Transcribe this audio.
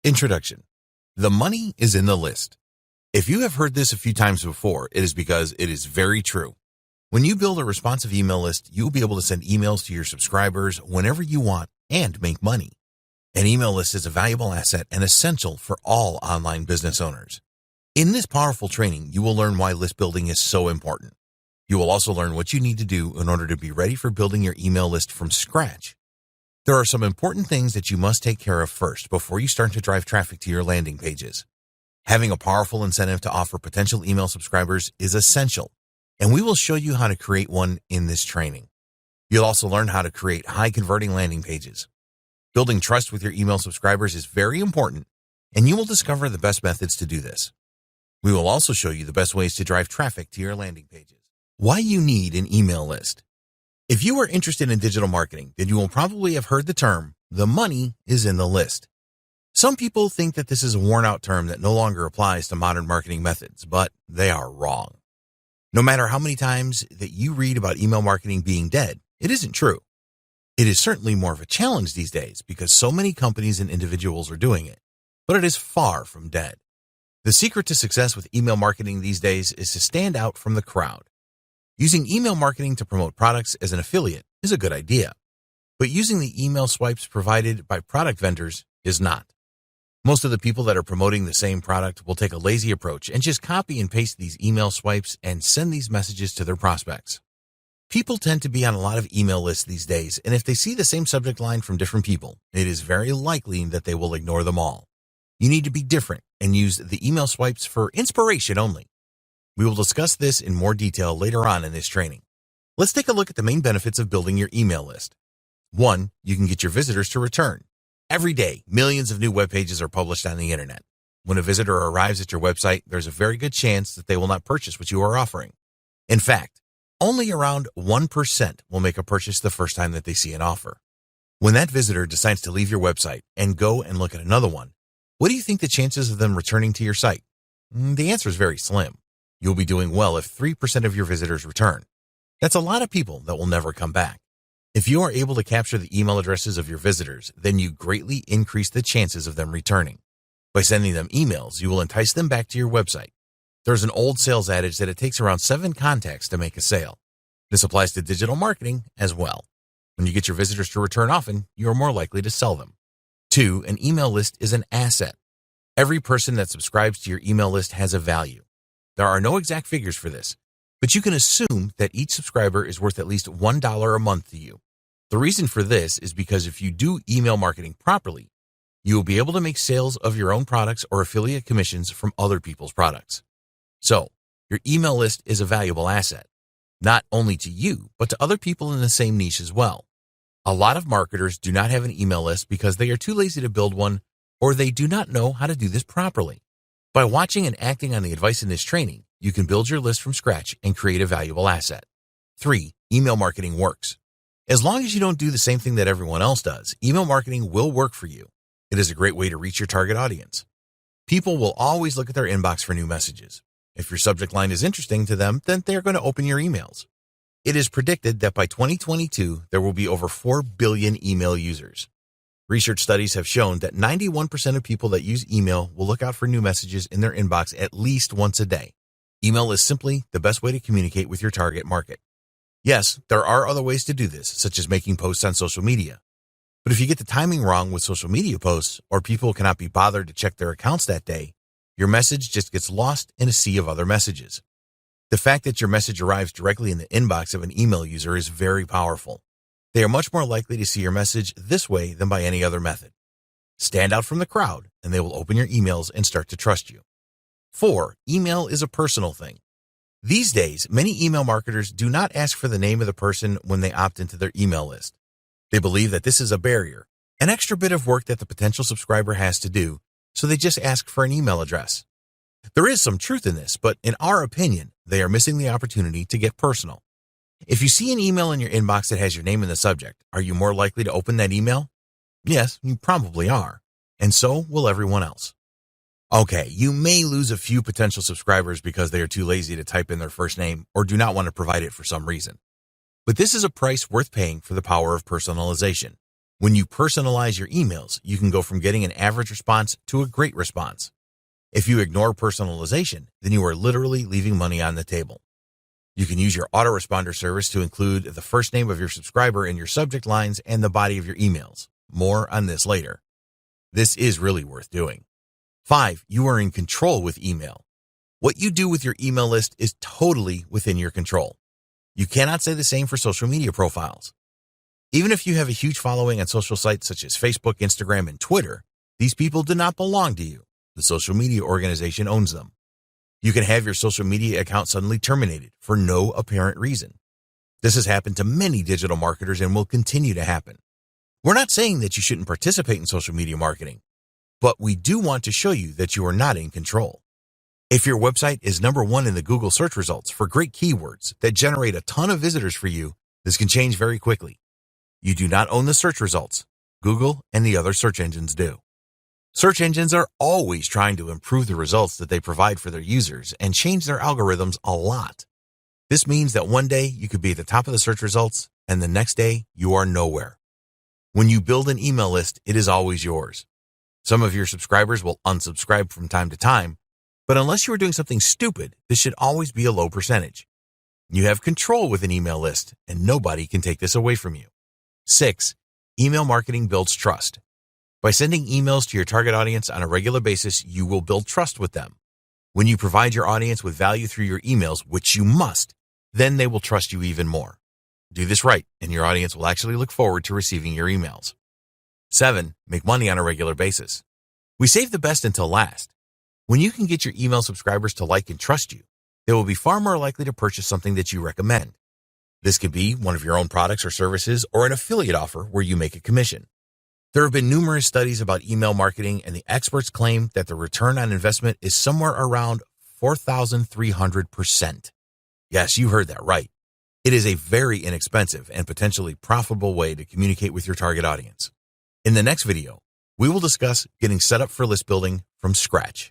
Introduction. The money is in the list. If you have heard this a few times before, it is because it is very true. When you build a responsive email list, you will be able to send emails to your subscribers whenever you want and make money. An email list is a valuable asset and essential for all online business owners. In this powerful training, you will learn why list building is so important. You will also learn what you need to do in order to be ready for building your email list from scratch. There are some important things that you must take care of first before you start to drive traffic to your landing pages. Having a powerful incentive to offer potential email subscribers is essential, and we will show you how to create one in this training. You'll also learn how to create high-converting landing pages. Building trust with your email subscribers is very important, and you will discover the best methods to do this. We will also show you the best ways to drive traffic to your landing pages. Why you need an email list. If you are interested in digital marketing, then you will probably have heard the term, the money is in the list. Some people think that this is a worn-out term that no longer applies to modern marketing methods, but they are wrong. No matter how many times that you read about email marketing being dead, it isn't true. It is certainly more of a challenge these days because so many companies and individuals are doing it, but it is far from dead. The secret to success with email marketing these days is to stand out from the crowd. Using email marketing to promote products as an affiliate is a good idea, but using the email swipes provided by product vendors is not. Most of the people that are promoting the same product will take a lazy approach and just copy and paste these email swipes and send these messages to their prospects. People tend to be on a lot of email lists these days, and if they see the same subject line from different people, it is very likely that they will ignore them all. You need to be different and use the email swipes for inspiration only. We will discuss this in more detail later on in this training. Let's take a look at the main benefits of building your email list. 1. You can get your visitors to return. Every day, millions of new web pages are published on the internet. When a visitor arrives at your website, there's a very good chance that they will not purchase what you are offering. In fact, only around 1% will make a purchase the first time that they see an offer. When that visitor decides to leave your website and go and look at another one, what do you think the chances of them returning to your site? The answer is very slim. You'll be doing well if 3% of your visitors return. That's a lot of people that will never come back. If you are able to capture the email addresses of your visitors, then you greatly increase the chances of them returning. By sending them emails, you will entice them back to your website. There's an old sales adage that it takes around 7 contacts to make a sale. This applies to digital marketing as well. When you get your visitors to return often, you are more likely to sell them. 2, an email list is an asset. Every person that subscribes to your email list has a value. There are no exact figures for this, but you can assume that each subscriber is worth at least $1 a month to you. The reason for this is because if you do email marketing properly, you will be able to make sales of your own products or affiliate commissions from other people's products. So, your email list is a valuable asset, not only to you, but to other people in the same niche as well. A lot of marketers do not have an email list because they are too lazy to build one, or they do not know how to do this properly. By watching and acting on the advice in this training, you can build your list from scratch and create a valuable asset. 3, email marketing works. As long as you don't do the same thing that everyone else does, email marketing will work for you. It is a great way to reach your target audience. People will always look at their inbox for new messages. If your subject line is interesting to them, then they're going to open your emails. It is predicted that by 2022, there will be over 4 billion email users. Research studies have shown that 91% of people that use email will look out for new messages in their inbox at least once a day. Email is simply the best way to communicate with your target market. Yes, there are other ways to do this, such as making posts on social media. But if you get the timing wrong with social media posts, or people cannot be bothered to check their accounts that day, your message just gets lost in a sea of other messages. The fact that your message arrives directly in the inbox of an email user is very powerful. They are much more likely to see your message this way than by any other method. Stand out from the crowd, and they will open your emails and start to trust you. 4, email is a personal thing. These days, many email marketers do not ask for the name of the person when they opt into their email list. They believe that this is a barrier, an extra bit of work that the potential subscriber has to do, so they just ask for an email address. There is some truth in this, but in our opinion, they are missing the opportunity to get personal. If you see an email in your inbox that has your name in the subject, are you more likely to open that email? Yes, you probably are, and so will everyone else. Okay, you may lose a few potential subscribers because they are too lazy to type in their first name or do not want to provide it for some reason. But this is a price worth paying for the power of personalization. When you personalize your emails, you can go from getting an average response to a great response. If you ignore personalization, then you are literally leaving money on the table. You can use your autoresponder service to include the first name of your subscriber in your subject lines and the body of your emails. More on this later. This is really worth doing. 5. You are in control with email. What you do with your email list is totally within your control. You cannot say the same for social media profiles. Even if you have a huge following on social sites such as Facebook, Instagram, and Twitter, these people do not belong to you. The social media organization owns them. You can have your social media account suddenly terminated for no apparent reason. This has happened to many digital marketers and will continue to happen. We're not saying that you shouldn't participate in social media marketing, but we do want to show you that you are not in control. If your website is number 1 in the Google search results for great keywords that generate a ton of visitors for you, this can change very quickly. You do not own the search results. Google and the other search engines do. Search engines are always trying to improve the results that they provide for their users and change their algorithms a lot. This means that one day you could be at the top of the search results and the next day you are nowhere. When you build an email list, it is always yours. Some of your subscribers will unsubscribe from time to time, but unless you are doing something stupid, this should always be a low percentage. You have control with an email list, and nobody can take this away from you. 6. Email marketing builds trust. By sending emails to your target audience on a regular basis, you will build trust with them. When you provide your audience with value through your emails, which you must, then they will trust you even more. Do this right, and your audience will actually look forward to receiving your emails. 7. Make money on a regular basis. We save the best until last. When you can get your email subscribers to like and trust you, they will be far more likely to purchase something that you recommend. This could be one of your own products or services or an affiliate offer where you make a commission. There have been numerous studies about email marketing, and the experts claim that the return on investment is somewhere around 4,300%. Yes, you heard that right. It is a very inexpensive and potentially profitable way to communicate with your target audience. In the next video, we will discuss getting set up for list building from scratch.